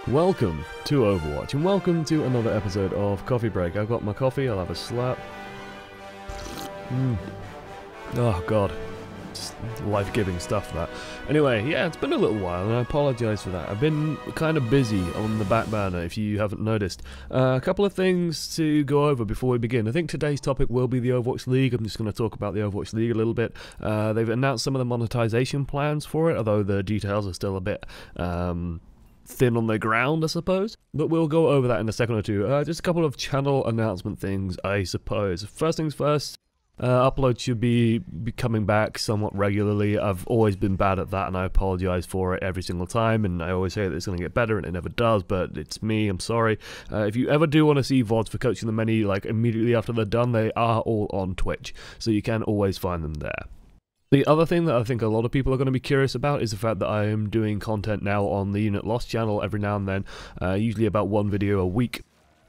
Welcome to Overwatch, and welcome to another episode of Coffee Break. I've got my coffee, I'll have a slap. Oh god, just life-giving stuff, that. Anyway, yeah, it's been a little while, and I apologise for that. I've been kind of busy on the back burner, if you haven't noticed. A couple of things to go over before we begin. I think today's topic will be the Overwatch League. I'm just going to talk about the Overwatch League a little bit. They've announced some of the monetization plans for it, although the details are still a bit thin on the ground, I suppose. But we'll go over that in a second or two. Just a couple of channel announcement things, I suppose. First things first, upload should be coming back somewhat regularly. I've always been bad at that, and I apologise for it every single time, and I always say that it's going to get better, and it never does, but it's me, I'm sorry. If you ever do want to see VODs for Coaching the Many, like immediately after they're done, they are all on Twitch, so you can always find them there. The other thing that I think a lot of people are going to be curious about is the fact that I am doing content now on the Unit Lost channel every now and then, usually about one video a week.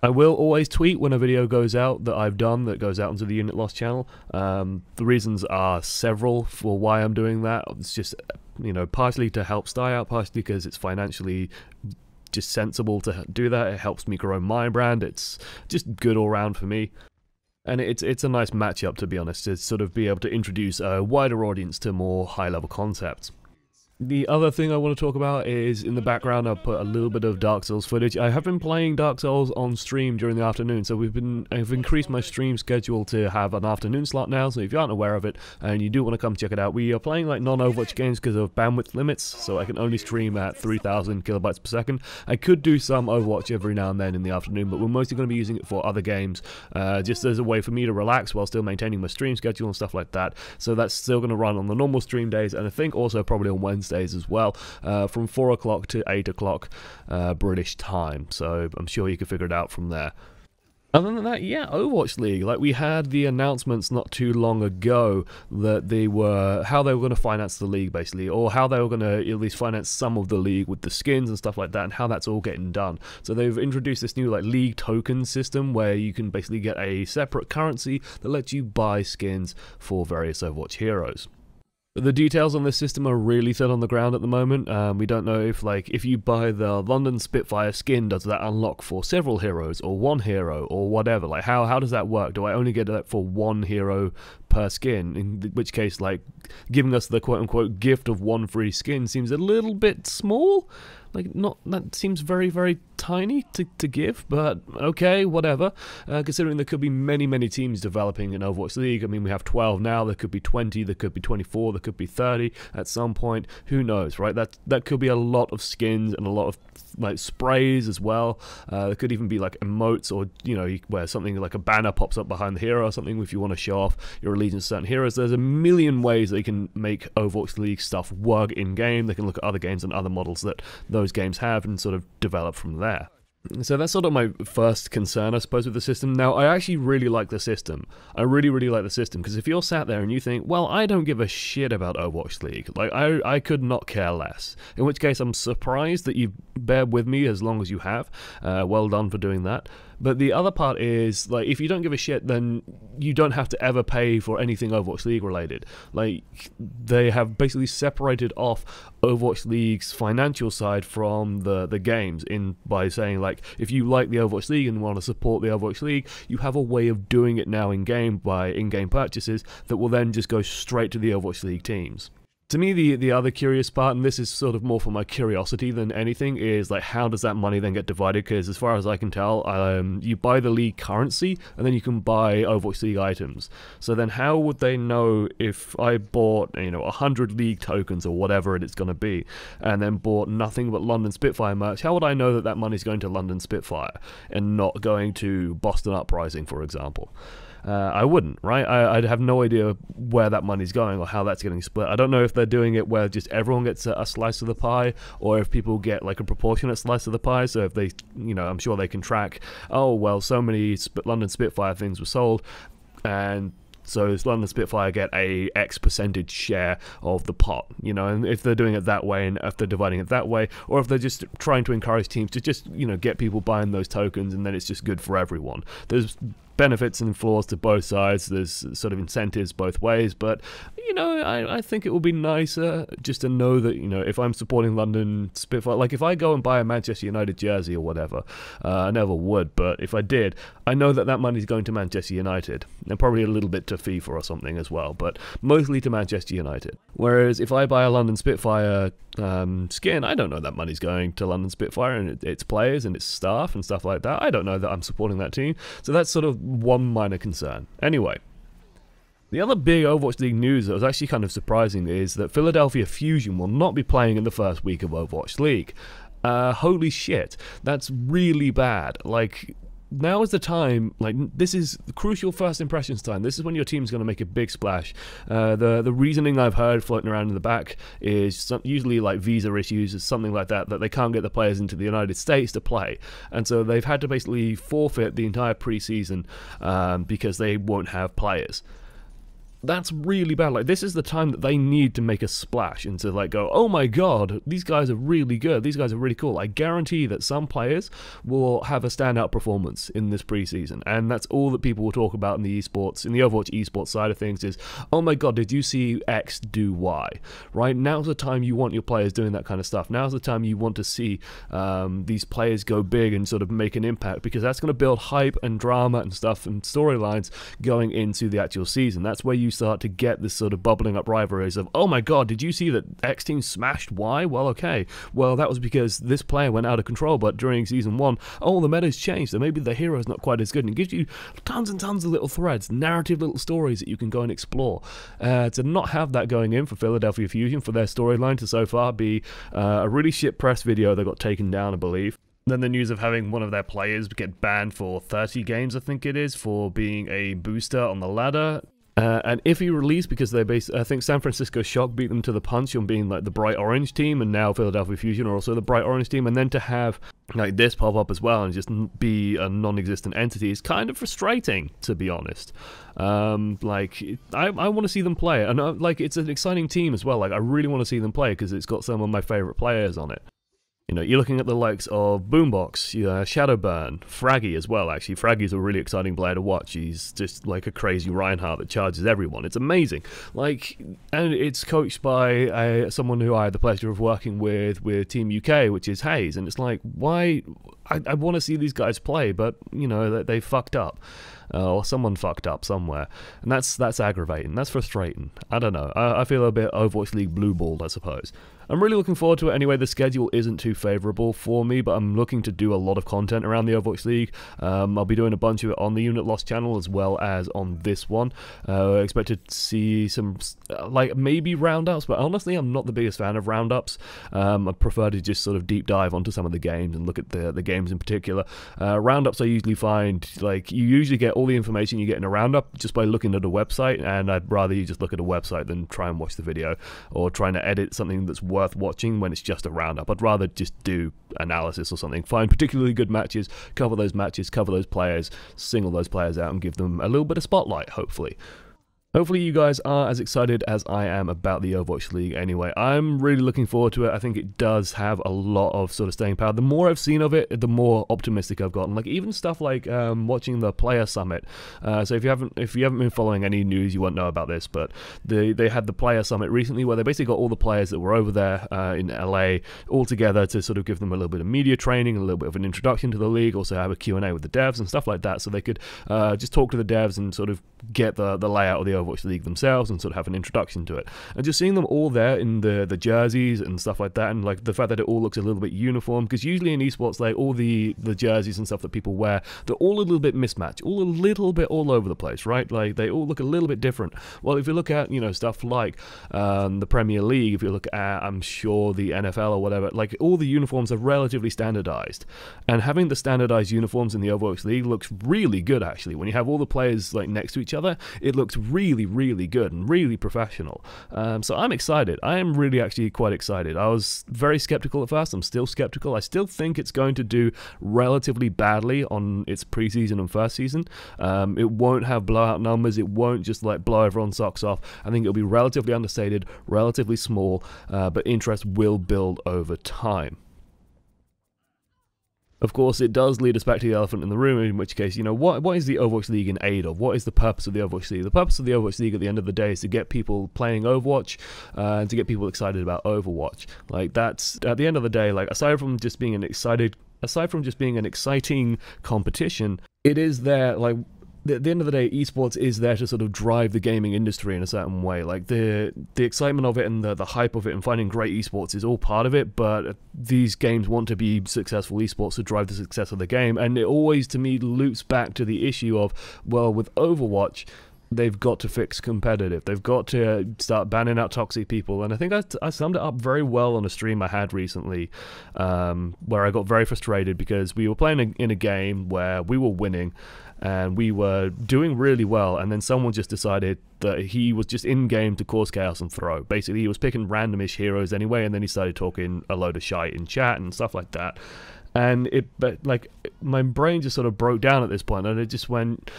I will always tweet when a video goes out that I've done that goes out onto the Unit Lost channel. The reasons are several for why I'm doing that. It's just, you know, partially to help Sty out, partially because it's financially just sensible to do that. It helps me grow my brand. It's just good all round for me. And it's a nice matchup, to be honest, to sort of be able to introduce a wider audience to more high-level concepts. The other thing I want to talk about is, in the background, I've put a little bit of Dark Souls footage. I have been playing Dark Souls on stream during the afternoon, so I've increased my stream schedule to have an afternoon slot now, so if you aren't aware of it, and you do want to come check it out, we are playing like non-Overwatch games because of bandwidth limits, so I can only stream at 3000 kilobytes per second. I could do some Overwatch every now and then in the afternoon, but we're mostly going to be using it for other games, just as a way for me to relax while still maintaining my stream schedule and stuff like that. So that's still going to run on the normal stream days, and I think also probably on Wednesdays as well, from 4 o'clock to 8 o'clock British time, so I'm sure you can figure it out from there. Other than that, yeah, Overwatch League, like we had the announcements not too long ago that how they were going to finance the league, basically, or how they were going to at least finance some of the league with the skins and stuff like that, and how that's all getting done. So they've introduced this new like league token system where you can basically get a separate currency that lets you buy skins for various Overwatch heroes. The details on this system are really thin on the ground at the moment. We don't know if you buy the London Spitfire skin, does that unlock for several heroes or one hero or whatever? Like how does that work? Do I only get that for one hero per skin? In which case, like, giving us the quote-unquote gift of one free skin seems a little bit small. Like, that seems very, very tiny to give, but okay, whatever. Considering there could be many, many teams developing an Overwatch League. I mean, we have 12 now, there could be 20, there could be 24, there could be 30 at some point. Who knows, right? That could be a lot of skins and a lot of like sprays as well. There could even be like emotes, or you know, where something like a banner pops up behind the hero or something if you want to show off your allegiance to certain heroes. There's a million ways they can make Overwatch League stuff work in game. They can look at other games and other models that those games have and sort of develop from there. So that's sort of my first concern, I suppose, with the system. Now, I actually really like the system. I really, really like the system, because if you're sat there and you think, well, I don't give a shit about Overwatch League, like, I could not care less. In which case, I'm surprised that you bear with me as long as you have. Well done for doing that. But the other part is, like, if you don't give a shit, then you don't have to ever pay for anything Overwatch League related. Like, they have basically separated off Overwatch League's financial side from the games by saying, like, if you like the Overwatch League and want to support the Overwatch League, you have a way of doing it now in-game by in-game purchases that will then just go straight to the Overwatch League teams. To me, the other curious part, and this is sort of more for my curiosity than anything, is like, how does that money then get divided? Because as far as I can tell, you buy the league currency and then you can buy Overwatch League items. So then how would they know if I bought, you know, 100 league tokens or whatever it's going to be, and then bought nothing but London Spitfire merch? How would I know that that money's going to London Spitfire and not going to Boston Uprising, for example? I wouldn't, right? I'd have no idea where that money's going or how that's getting split. I don't know if they're doing it where just everyone gets a slice of the pie, or if people get like a proportionate slice of the pie. So if they, you know, I'm sure they can track, oh, well, so many London Spitfire things were sold, and so London Spitfire get a X percentage share of the pot, you know, and if they're doing it that way, and if they're dividing it that way, or if they're just trying to encourage teams to just, you know, get people buying those tokens, and then it's just good for everyone. There's benefits and flaws to both sides. There's sort of incentives both ways, but you know, I think it would be nicer just to know that, you know, if I'm supporting London Spitfire, like if I go and buy a Manchester United jersey or whatever, I never would, but if I did, I know that that money's going to Manchester United, and probably a little bit to FIFA or something as well, but mostly to Manchester United. Whereas if I buy a London Spitfire skin, I don't know that money's going to London Spitfire and its players and its staff and stuff like that. I don't know that I'm supporting that team, so that's sort of one minor concern. Anyway, the other big Overwatch League news that was actually kind of surprising is that Philadelphia Fusion will not be playing in the first week of Overwatch League. Holy shit, that's really bad. Like, now is the time, like, this is the crucial first impressions time. This is when your team's going to make a big splash. The reasoning I've heard floating around in the back is usually like visa issues or something like that, that they can't get the players into the United States to play. And so they've had to basically forfeit the entire preseason because they won't have players. That's really bad. Like, this is the time that they need to make a splash and to, like, go, oh my god, these guys are really good, these guys are really cool. I guarantee that some players will have a standout performance in this preseason, and that's all that people will talk about in the esports, in the Overwatch esports side of things is, oh my god, did you see X do Y? Right? Now's the time you want your players doing that kind of stuff. Now's the time you want to see these players go big and sort of make an impact, because that's going to build hype and drama and stuff and storylines going into the actual season. That's where you start to get this sort of bubbling up rivalries of, oh my god, did you see that X team smashed Y? Well, okay, well, that was because this player went out of control, but during season 1, oh, the meta's changed, so maybe the hero's not quite as good, and it gives you tons and tons of little threads, narrative little stories that you can go and explore. To not have that going in for Philadelphia Fusion, for their storyline to so far be a really shit press video that got taken down, I believe. Then the news of having one of their players get banned for 30 games, I think it is, for being a booster on the ladder. And if he released, because they I think San Francisco Shock beat them to the punch on being like the bright orange team, and now Philadelphia Fusion are also the bright orange team, and then to have like this pop up as well and just be a non-existent entity is kind of frustrating, to be honest. Like, I want to see them play, and like, it's an exciting team as well. Like, I really want to see them play because it's got some of my favorite players on it. You know, you're looking at the likes of Boombox, Shadowburn, Fraggy as well, actually. Fraggy's a really exciting player to watch. He's just like a crazy Reinhardt that charges everyone. It's amazing. Like, and it's coached by someone who I had the pleasure of working with Team UK, which is Hayes. And it's like, why? I want to see these guys play, but, you know, they fucked up. Or someone fucked up somewhere. And that's aggravating. That's frustrating. I don't know. I feel a bit Overwatch League blue-balled, I suppose. I'm really looking forward to it anyway. The schedule isn't too favourable for me, but I'm looking to do a lot of content around the Overwatch League. I'll be doing a bunch of it on the Unit Lost channel as well as on this one. I expect to see some, like, maybe roundups, but honestly, I'm not the biggest fan of roundups. I prefer to just sort of deep dive onto some of the games and look at the games in particular. Roundups I usually find, like, you usually get all the information you get in a roundup just by looking at a website, and I'd rather you just look at a website than try and watch the video or trying to edit something that's worth watching when it's just a roundup. I'd rather just do analysis or something, find particularly good matches, cover those players, single those players out and give them a little bit of spotlight, hopefully. Hopefully you guys are as excited as I am about the Overwatch League anyway. I'm really looking forward to it. I think it does have a lot of sort of staying power. The more I've seen of it, the more optimistic I've gotten. Like, even stuff like watching the Player Summit. So if you haven't been following any news, you won't know about this, but they had the Player Summit recently where they basically got all the players that were over there in LA all together to sort of give them a little bit of media training, a little bit of an introduction to the league, also have a Q&A with the devs and stuff like that, so they could just talk to the devs and sort of get the layout of the Overwatch League themselves and sort of have an introduction to it. And just seeing them all there in the jerseys and stuff like that, and like the fact that it all looks a little bit uniform, because usually in esports, like, all the jerseys and stuff that people wear, they're all a little bit mismatched, all a little bit all over the place, right? Like, they all look a little bit different. Well, if you look at, you know, stuff like the Premier League, if you look at, I'm sure, the NFL or whatever, like, all the uniforms are relatively standardized, and having the standardized uniforms in the Overwatch League looks really good, actually. When you have all the players like next to each other, it looks really, really good and really professional. So I'm excited. I am really actually quite excited. I was very skeptical at first. I'm still skeptical. I still think it's going to do relatively badly on its preseason and first season. It won't have blowout numbers. It won't just like blow everyone's socks off. I think it'll be relatively understated, relatively small, but interest will build over time. Of course, it does lead us back to the elephant in the room, in which case, you know, what is the Overwatch League in aid of? What is the purpose of the Overwatch League? The purpose of the Overwatch League at the end of the day is to get people playing Overwatch, and to get people excited about Overwatch. Like, that's, at the end of the day, like, aside from just being an exciting competition, it is there, like, at the end of the day, esports is there to sort of drive the gaming industry in a certain way. Like, the excitement of it and the hype of it and finding great esports is all part of it, but these games want to be successful esports to drive the success of the game, and it always, to me, loops back to the issue of, well, with Overwatch, they've got to fix competitive. They've got to start banning out toxic people. And I think I summed it up very well on a stream I had recently, where I got very frustrated because we were playing in a game where we were winning and we were doing really well, and then someone just decided that he was just in-game to cause chaos and throw. Basically, he was picking randomish heroes anyway, and then he started talking a load of shite in chat and stuff like that. And my brain just sort of broke down at this point, and it just went,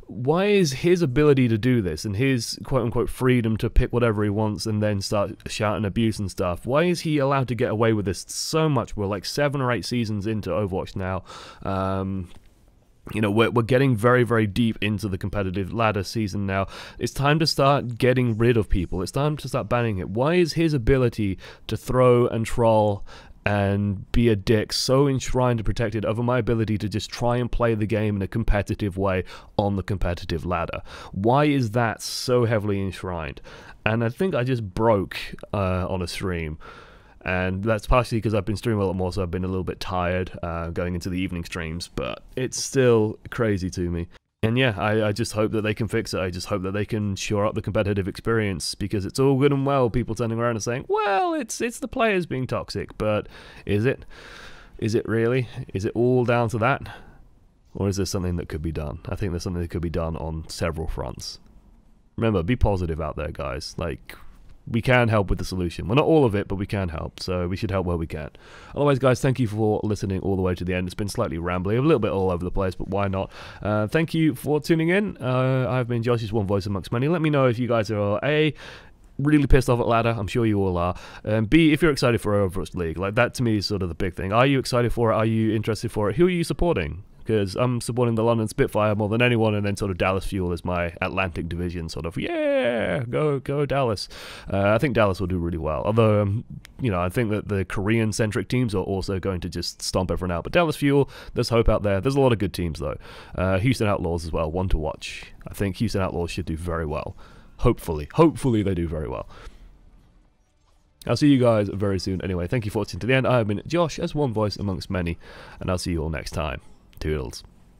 why is his ability to do this and his quote-unquote freedom to pick whatever he wants and then start shouting abuse and stuff, why is he allowed to get away with this so much? We're like 7 or 8 seasons into Overwatch now. You know, we're getting very, very deep into the competitive ladder season now. It's time to start getting rid of people. It's time to start banning it. Why is his ability to throw and troll and be a dick so enshrined and protected over my ability to just try and play the game in a competitive way on the competitive ladder? Why is that so heavily enshrined? And I think I just broke on a stream. And that's partially because I've been streaming a lot more, so I've been a little bit tired going into the evening streams, but it's still crazy to me. And yeah, I just hope that they can fix it. I just hope that they can shore up the competitive experience, because it's all good and well people turning around and saying, well, it's the players being toxic, but is it? Is it really? Is it all down to that? Or is there something that could be done? I think there's something that could be done on several fronts. Remember, be positive out there, guys. Like, we can help with the solution. Well, not all of it, but we can help, so we should help where we can. Otherwise, guys, thank you for listening all the way to the end. It's been slightly rambly, a little bit all over the place, but why not? Thank you for tuning in. I've been Josh's one voice amongst many. Let me know if you guys are A, really pissed off at ladder. I'm sure you all are. B, if you're excited for Overwatch League. Like, that to me is sort of the big thing. Are you excited for it? Are you interested for it? Who are you supporting? Because I'm supporting the London Spitfire more than anyone, and then sort of Dallas Fuel is my Atlantic division, sort of, yeah, go Dallas. I think Dallas will do really well, although, you know, I think that the Korean-centric teams are also going to just stomp everyone out. But Dallas Fuel, there's hope out there. There's a lot of good teams, though. Houston Outlaws as well, one to watch. I think Houston Outlaws should do very well. Hopefully they do very well. I'll see you guys very soon. Anyway, thank you for watching to the end. I have been Josh, as one voice amongst many, and I'll see you all next time. Toodles.